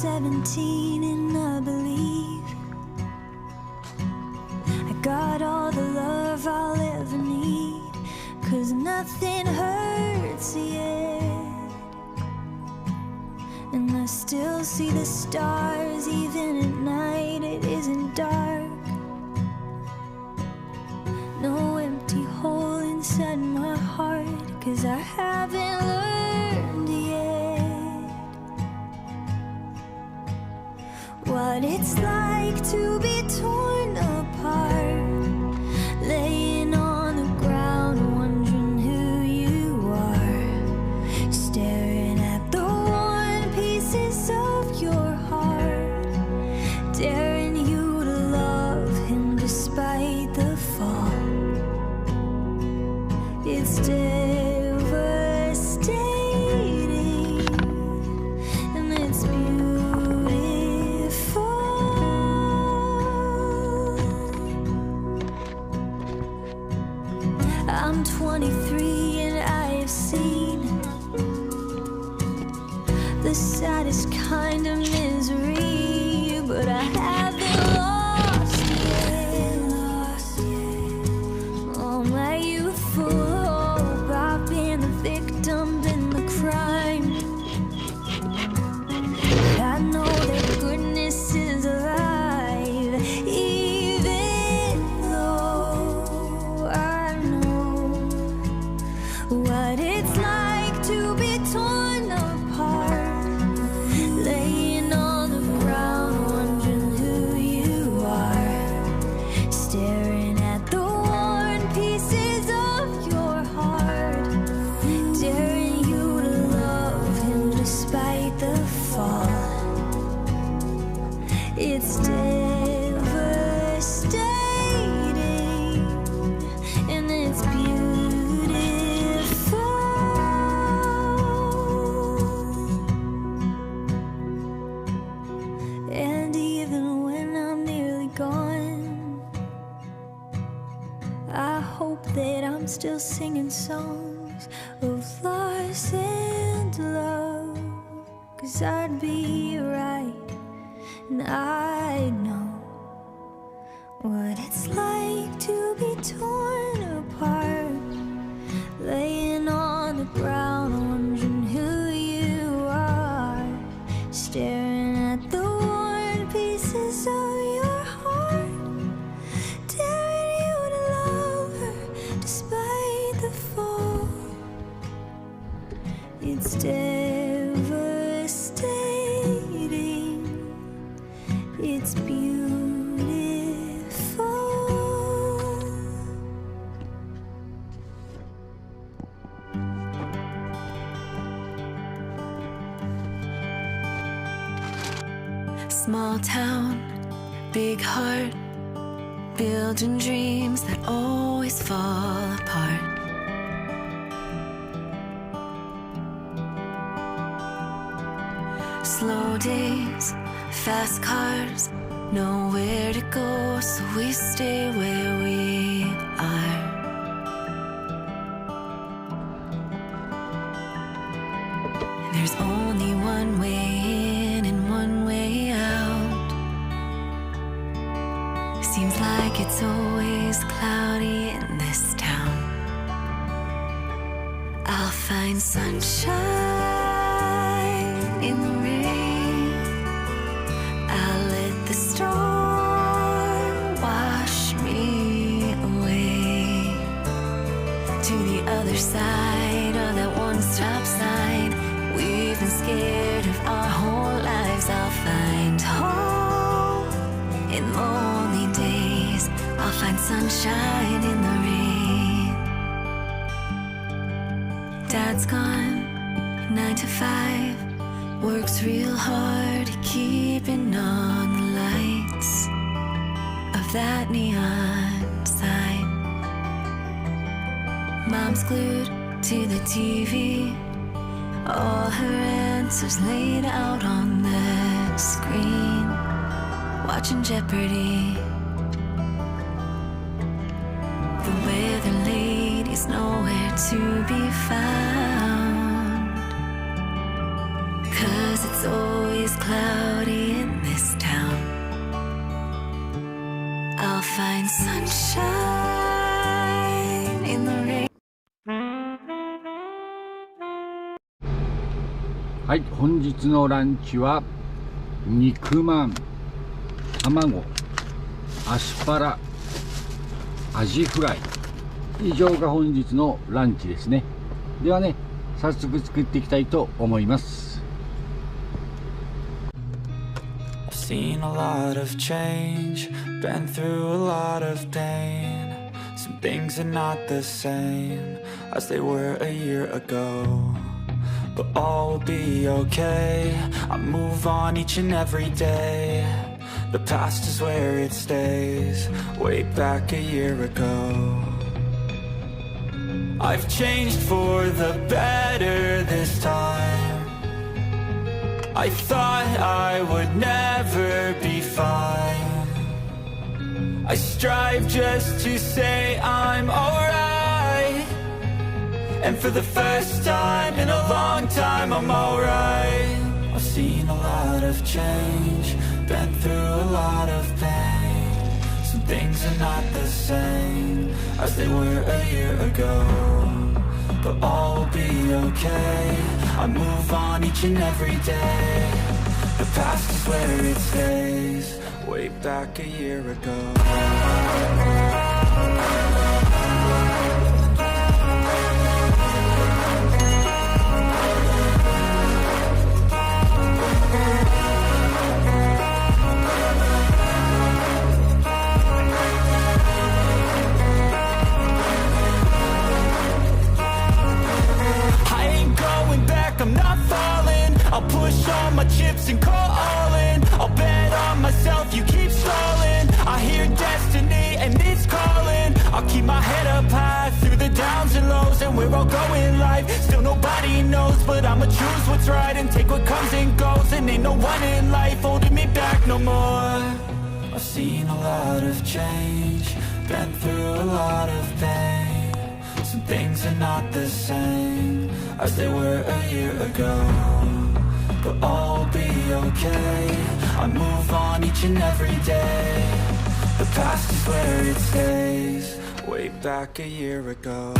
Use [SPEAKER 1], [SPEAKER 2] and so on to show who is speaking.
[SPEAKER 1] 17 and I believe I got all the love I'll ever need, 'cause nothing hurts yet. And I still see the stars even at night, it isn't dark. No empty hole inside my heart, 'cause I haven't learned yet what it's like to be torn apart, laying on the ground wondering who you are, staring at the worn pieces of your heart, daring you to love him despite the fall. It's devastating and it's beautiful. I'm 23 and I have seen the saddest kind of misery, but I haven't lost yet. All my youthful hope, I've been the victim, been the crime. But I know that goodness is alive, even though I know what it's like to be torn apart, laying on the ground wondering who you are, staring at the worn pieces of your heart, daring you to love him despite the fall. It's devastating and it's beautiful. And even when I'm nearly gone, I hope that I'm still singing songs of loss and love, 'cause I'd be right and I know what it's like to be torn apart, laying on the ground wondering who you are, staring at the worn pieces of your heart, daring you to love her despite the fall. It's devastating, it's beautiful.
[SPEAKER 2] Small town, big heart, building dreams that always fall apart. Slow days, fast cars, nowhere to go, so we stay where we are. There's only one way in and one way out. Seems like it's always cloudy in this town. I'll find sunshine in the rain. I'll let the storm wash me away to the other side of that one-stop sign. We've been scared of our whole lives. I'll find home in lonely days. I'll find sunshine in the rain. Dad's gone, 9 to 5, works real hard at keeping on the lights of that neon sign. Mom's glued to the TV, all her answers laid out on the screen, watching Jeopardy. The weather lady's nowhere to be found, 'cause it's always cloudy in this town, I'll find sunshine in the rain.
[SPEAKER 3] はい、本日のランチは肉まん、卵、アスパラ、アジフライ、以上が本日のランチですね。ではね、早速作っていきたいと思います。
[SPEAKER 4] I've seen a lot of change, been through a lot of pain. Some things are not the same as they were a year ago, but all will be okay. I move on each and every day. The past is where it stays, way back a year ago. I've changed for the better this time. I thought I would never be fine. I strive just to say I'm alright, and for the first time in a long time I'm alright. I've seen a lot of change, been through a lot of pain. Some things are not the same as they were a year ago, but all will be okay. I move on each and every day. The past is where it stays, way back a year ago. I'm not falling, I'll push all my chips and call all in. I'll bet on myself, you keep stalling. I hear destiny and it's calling. I'll keep my head up high through the downs and lows, and we're all going live. Still nobody knows, but I'ma choose what's right and take what comes and goes. And ain't no one in life holding me back no more. I've seen a lot of change, been through a lot of pain. Some things are not the same as they were a year ago, but all will be okay. I move on each and every day. The past is where it stays, way back a year ago.